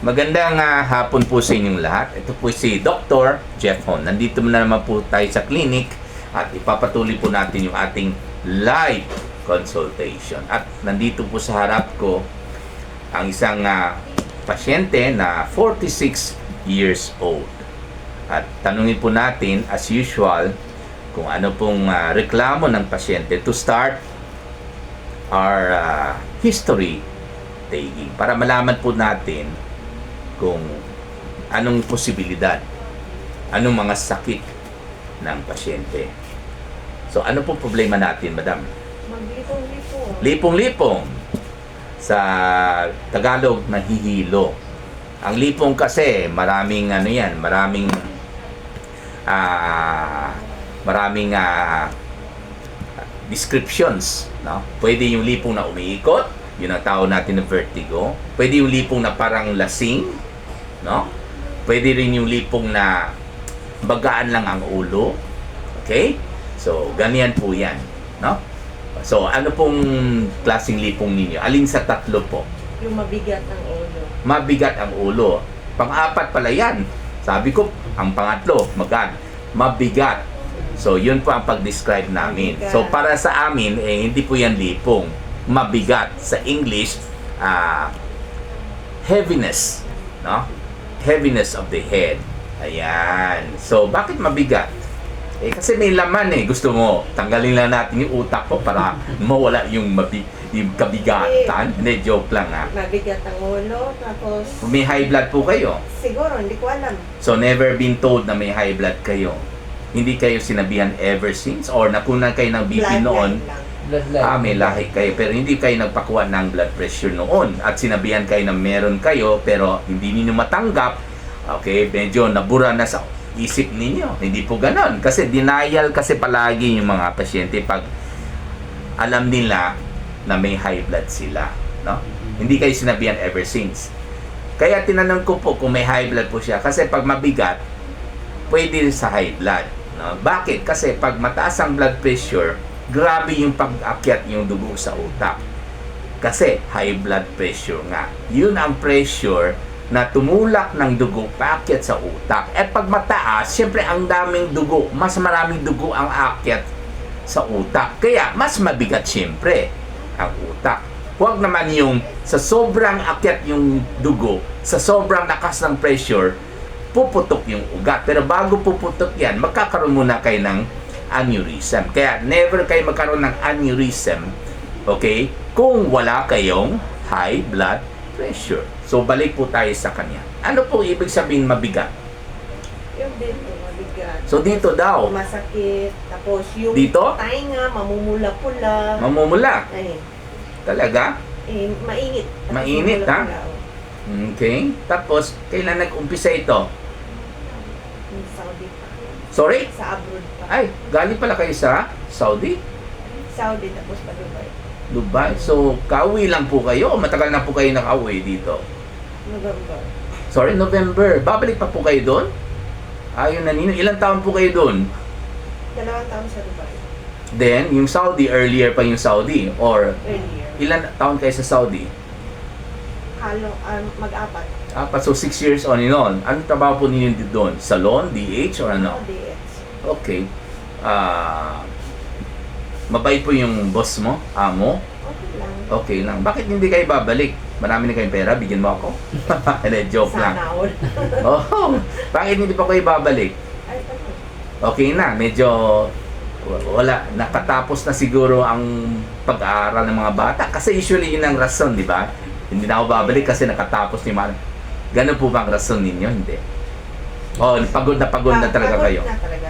Magandang hapon po sa inyong lahat. Ito po si Dr. Jeff Hon. Nandito na naman po tayo sa clinic at ipapatuloy po natin yung ating live consultation. At nandito po sa harap ko ang isang pasyente na 46 years old. At tanungin po natin as usual kung ano pong reklamo ng pasyente to start our history taking para malaman po natin kung anong posibilidad, anong mga sakit ng pasyente. So, ano po problema natin, madam? Maglipong-lipong. Lipong-lipong. Sa Tagalog, nahihilo. Ang lipong kasi, maraming descriptions, no? Pwede yung lipong na umiikot, yun ang tawag natin na vertigo. Pwede yung lipong na parang lasing, no? Pwede rin yung lipong na bagaan lang ang ulo. Okay? So, ganyan po yan, no? So, ano pong klaseng lipong ninyo? Alin sa tatlo po? Yung mabigat ang ulo. Mabigat ang ulo. Pang-apat pala yan. Sabi ko, ang pangatlo, mabigat. So, yun po ang pag-describe namin. Mabigat. So, para sa amin, hindi po yan lipong. Mabigat. Sa English, heaviness. No? Heaviness of the head. Ayan. So, bakit mabigat? Kasi may laman Gusto mo, tanggalin lang natin yung utak ko para mawala yung kabigatan. Hindi, joke lang Mabigat ang ulo, tapos... May high blood po kayo. Siguro, hindi ko alam. So, never been told na may high blood kayo. Hindi kayo sinabihan ever since? Or nakunan kayo ng BP noon? Bloodline lang. May lahi kayo. Pero hindi kayo nagpakuha ng blood pressure noon. At sinabihan kayo na meron kayo, pero hindi niyo matanggap. Okay, medyo nabura na sa isip ninyo. Hindi po ganon. Kasi denial kasi palagi yung mga pasyente pag alam nila na may high blood sila. No? Hindi kayo sinabihan ever since. Kaya tinanong ko po kung may high blood po siya. Kasi pag mabigat, pwede sa high blood. No? Bakit? Kasi pag mataas ang blood pressure, grabe yung pag-akyat yung dugo sa utak. Kasi high blood pressure nga. Yun ang pressure na tumulak ng dugo paakyat sa utak. At pag mataas, siyempre ang daming dugo, mas maraming dugo ang aakyat sa utak. Kaya mas mabigat siyempre ang utak. Huwag naman yung sa sobrang akyat yung dugo, sa sobrang lakas ng pressure, puputok yung ugat. Pero bago puputok yan, magkakaroon muna kayo ng aneurysm. Kaya never kayo magkaroon ng aneurysm, okay, kung wala kayong high blood pressure. So, balik po tayo sa kanya. Ano po ibig sabihin mabigat? Yung dito, mabigat. So, dito daw. Masakit. Tapos yung Dito? tainga, mamumula-pula. Mamumula. Ay, Talaga? mainit. Tapos Mainit, ha? mamula-pula, oh. Okay. Tapos, kailan nag-umpisa ito? Yung Saudi pa. Sorry? Sa abroad pa. Ay, galing pala kayo sa Saudi? Saudi, tapos pa Dubai. Dubai. So, kauwi lang po kayo o matagal na po kayo nakauwi dito? November. Sorry, November. Babalik pa po kayo doon? Ayun na ninyo. Ilang taon po kayo doon? 2 taon sa Dubai. Then, yung Saudi, earlier pa yung Saudi? Or, Earlier. ilan taon kayo sa Saudi? Mag-apat. Apat, so 6 years on and on. Anong trabaho po ninyo doon? Salon, DH, or ano? DH. Okay. Mabait po yung boss mo, amo? Okay lang. Okay lang. Bakit hindi kayo babalik? Marami na kayong pera, bigyan mo ako. Hindi, joke lang. Sana all. Oh, bakit hindi pa kayo babalik? Ay, ano? Okay na, medyo wala, nakatapos na siguro ang pag-aaral ng mga bata. Kasi usually yun ang rason, di ba? Hindi na ako babalik kasi nakatapos ni Mara. Ganun po ba ang rason ninyo? Hindi. Oh, pagod na talaga kayo. Pagod na talaga.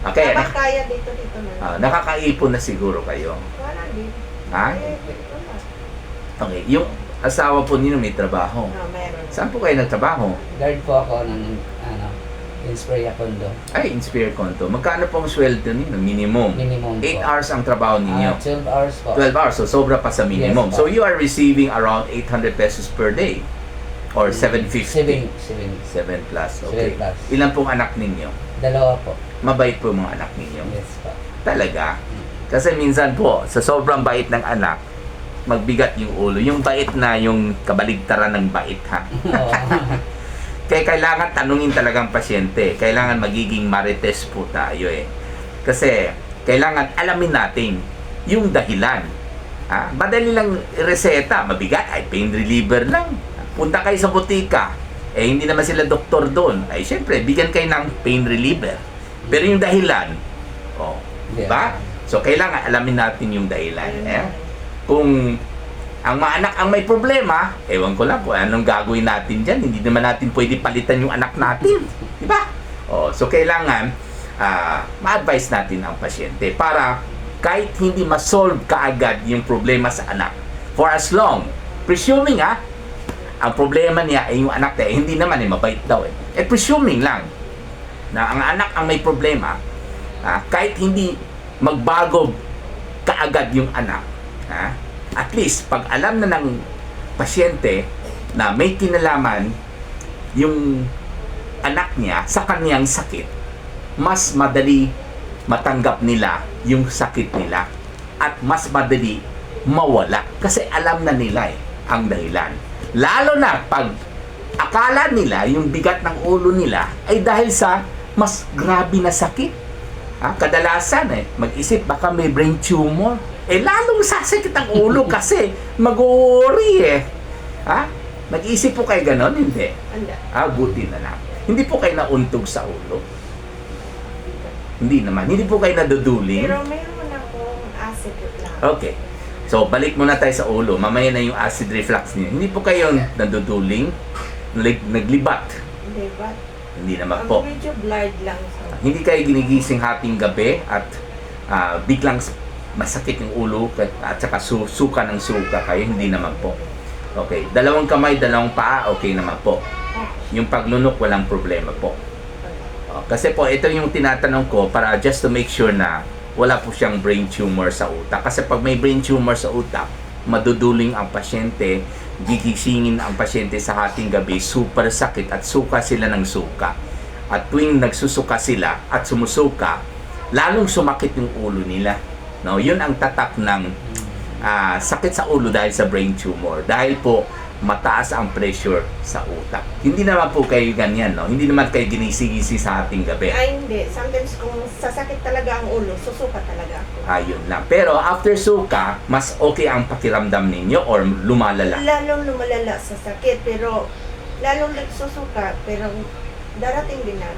Okay, Dapat kaya dito na. nakakaipon na siguro kayo. Wala din. Ha? Wala. Okay, yung asawa po ninyo may trabaho. Meron. Saan po kayo nagtrabaho? Guard po ako ng Inspire Condo. Ay, Inspire Conto. Magkano po ang sweldo ninyo? Minimum. Minimum 8 po. hours ang trabaho ninyo. 12 hours po. 12 hours, so sobra pa sa minimum. Yes, So you are receiving around 800 pesos per day. Or 750. 7 plus, okay. 7 plus. Ilan pong anak ninyo? 2 po. Mabait po yung mga anak ninyo? Yes po. Talaga? Kasi minsan po, sa sobrang bait ng anak, magbigat yung ulo. Yung bait na yung kabaligtaran ng bait, ha? Oo. Kaya kailangan tanungin talagang pasyente. Kailangan magiging marites po tayo eh. Kasi kailangan alamin natin yung dahilan. Madali lang reseta, mabigat, ay pain reliever lang. Punta kayo sa butika, eh hindi naman sila doktor doon. Ay syempre, bigyan kayo ng pain reliever. Pero yung dahilan, diba? So kailangan alamin natin yung dahilan. Kung ang mga anak ang may problema, ewan ko lang po, anong gagawin natin dyan? Hindi naman natin pwede palitan yung anak natin. Diba? So kailangan ma-advise natin ang pasyente para kahit hindi ma-solve kaagad yung problema sa anak. For as long, presuming ang problema niya ay yung anak niya, hindi naman mabait daw presuming lang na ang anak ang may problema, kahit hindi magbago kaagad yung anak, at least pag alam na ng pasyente na may kinalaman yung anak niya sa kaniyang sakit, mas madali matanggap nila yung sakit nila at mas madali mawala kasi alam na nila ang dahilan. Lalo na pag akala nila yung bigat ng ulo nila ay dahil sa mas grabe na sakit. Kadalasan mag-isip baka may brain tumor. Lalong sasakit ang ulo kasi mag-worry Nag-isip po kayo ganon? Hindi. Buti na lang. Hindi po kayo nauntog sa ulo. Hindi naman. Hindi po kayo naduduling. Pero mayroon akong acid reflux. Okay. So, balik muna tayo sa ulo. Mamaya na yung acid reflux niyo. Hindi po kayo naduduling, naglibat. Hindi ba? Hindi naman po. Medyo blurred lang. Hindi kayo ginigising hating gabi at biglang masakit yung ulo at saka suka ng suka kayo. Hindi naman po. Okay. Dalawang kamay, dalawang paa, okay naman po. Yung paglunok, walang problema po. Kasi po, ito yung tinatanong ko para just to make sure na wala po siyang brain tumor sa utak. Kasi pag may brain tumor sa utak, maduduling ang pasyente, gigisingin ang pasyente sa hating gabi, super sakit at suka sila ng suka. At tuwing nagsusuka sila at sumusuka, lalong sumakit yung ulo nila. No, yun ang tatak ng sakit sa ulo dahil sa brain tumor. Dahil po, mataas ang pressure sa utak. Hindi naman po kayo ganyan, no? Hindi naman kayo ginising-gising sa hating gabi. Ay, hindi. Sometimes kung sasakit talaga ang ulo, susuka talaga ako. Ayun lang. Pero after suka, mas okay ang pakiramdam ninyo or lumalala? Lalong lumalala sa sakit, pero lalong nagsusuka, pero darating din na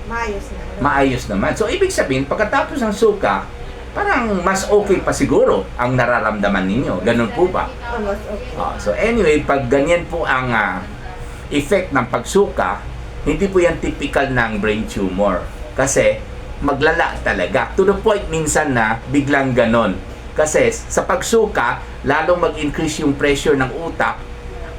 maayos na. Maayos naman. So, ibig sabihin, pagkatapos ng suka, parang mas okay pa siguro ang nararamdaman ninyo. Ganun po ba? Mas okay. So anyway, pag ganyan po ang effect ng pagsuka, hindi po yan typical ng brain tumor. Kasi maglala talaga. To the point minsan na biglang ganon. Kasi sa pagsuka, lalong mag-increase yung pressure ng utak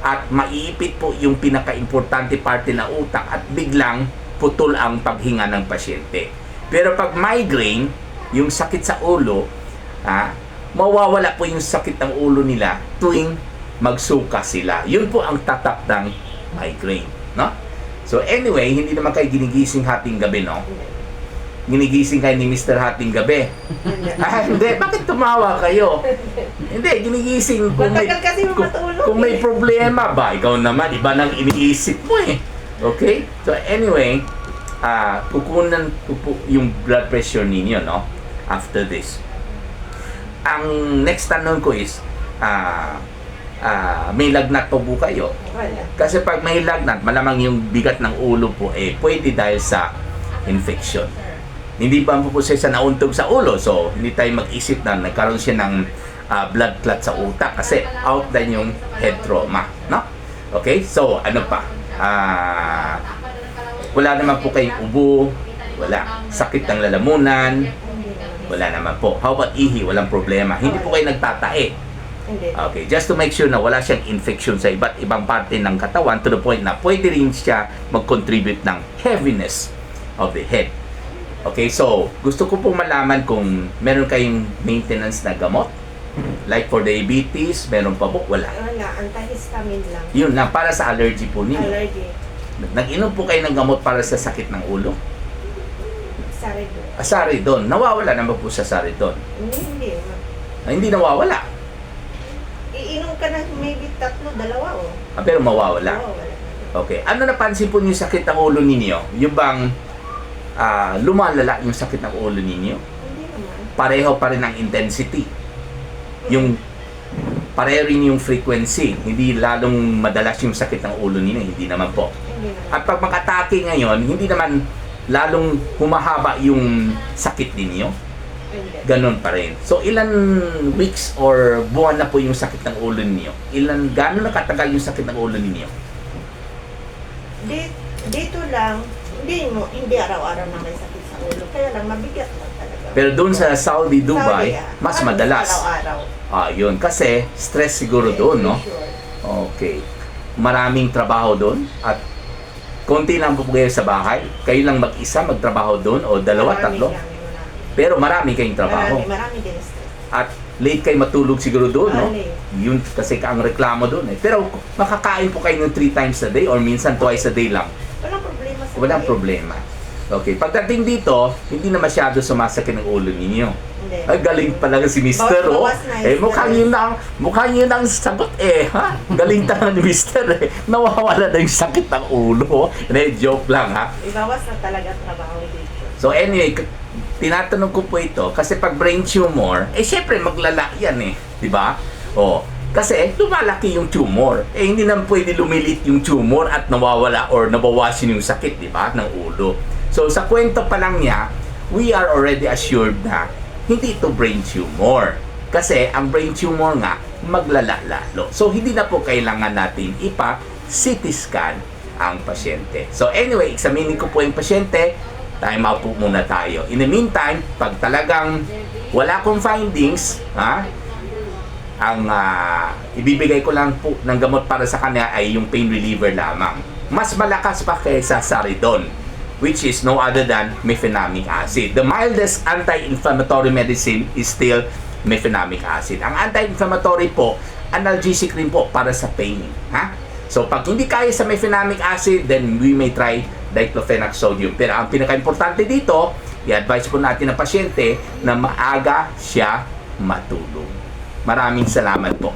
at maiipit po yung pinaka-importante parte ng utak at biglang putol ang paghinga ng pasyente. Pero pag migraine, yung sakit sa ulo, mawawala po yung sakit ng ulo nila tuwing magsuka sila. Yun po ang tatak ng migraine, no? So anyway, hindi naman kayo ginigising hating gabi, no? Ginigising kayo ni Mr. Hating Gabi. Hindi, bakit tumawa kayo? Hindi, ginigising Matagal kasi matulog. kung may problema ba, ikaw naman, iba nang iniisip mo Okay? So anyway, kukunan ko po yung blood pressure ninyo, no? After this. Ang next tanong ko is, may lagnat pa po kayo? Wala. Kasi pag may lagnat, malamang yung bigat ng ulo po, pwede dahil sa infection. Hindi pa po siya nauntog sa ulo, so hindi tayo mag-isip na nagkaroon siya ng blood clot sa utak kasi out na yung head trauma, no? Okay? So, ano pa? Wala naman po kayong ubo, wala. Sakit ng lalamunan, wala naman po. How about ihi? Walang problema. Hindi po kayo nagtatae. Hindi. Okay, just to make sure na wala siyang infection sa iba't ibang parte ng katawan to the point na pwede rin siya mag-contribute ng heaviness of the head. Okay, so gusto ko pong malaman kung meron kayong maintenance na gamot. Like for diabetes, meron pa po? Wala. Wala. Antihistamine lang. Yun lang, para sa allergy po ninyo. Allergy. Nag-inom po kayo ng gamot para sa sakit ng ulo? Saridon. Saridon. Nawawala naman po sa Saridon? Hindi. Hindi nawawala. ka na maybe 3, 2 oh. Pero mawawala. Oo, wala. Okay. Ano napansin po niyo sakit ng ulo ninyo? Yung bang lumalala yung sakit ng ulo ninyo? Hindi naman. Pareho pa rin ang intensity. Yung pareho rin yung frequency. Hindi lalong madalas yung sakit ng ulo ninyo. Hindi naman po. Hindi naman. At pag makatake ngayon, hindi naman lalong humahaba yung sakit ninyo. Hindi. Ganon pa rin. So, ilan weeks or buwan na po yung sakit ng ulo ninyo? Gano'n na katagal yung sakit ng ulo ninyo? Dito lang, hindi araw-araw na may sakit sa ulo. Kaya lang, mabigat lang talaga. Pero doon sa Saudi, Dubai, Saudi, mas halos madalas. Araw-araw. Yun. Kasi stress siguro doon, no? Sure. Okay. Maraming trabaho doon at konti lang po kayo sa bahay. Kayo lang mag-isa magtrabaho doon o dalawa, Marami, tatlo. marami. Pero marami kayong trabaho. Marami din stress. At late kayo matulog siguro doon, no? Late. Yun kasi ang reklamo doon eh. Pero makakain po kayo ng 3 times a day or minsan twice a day lang. Walang problema sa Walang diet. problema. Okay. Pagdating dito, hindi na masyado sumasakit ng ulo ninyo. Hindi. Ay, galing pala si Mister, oh. Bawas na, Eh, mukhang yun ang sagot, eh, ha? Galing talaga ni Mister, eh. Nawawala na yung sakit ng ulo. Hindi, joke lang, ha? Ibawas na talaga trabaho dito. So, anyway, tinatanong ko po ito, kasi pag brain tumor, eh, syempre, maglala yan, eh. Diba? Oh, kasi lumalaki yung tumor. Eh, hindi naman pwede lumilit yung tumor at nawawala or nabawasin yung sakit, diba? Ng ulo. So, sa kwento pa lang niya, we are already assured na hindi ito brain tumor. Kasi ang brain tumor nga, maglala lalo. So, hindi na po kailangan natin ipa-CT scan ang pasyente. So, anyway, examinin ko po yung pasyente. Time out po muna tayo. In the meantime, pag talagang wala akong findings, ang ibibigay ko lang po ng gamot para sa kanya ay yung pain reliever lamang. Mas malakas pa kaysa Saridon, which is no other than mefenamic acid. The mildest anti-inflammatory medicine is still mefenamic acid. Ang anti-inflammatory po, analgesic rin po para sa pain. So, pag hindi kaya sa mefenamic acid, then we may try diclofenac sodium. Pero ang pinaka-importante dito, i-advise po natin ang pasyente na maaga siya matulog. Maraming salamat po.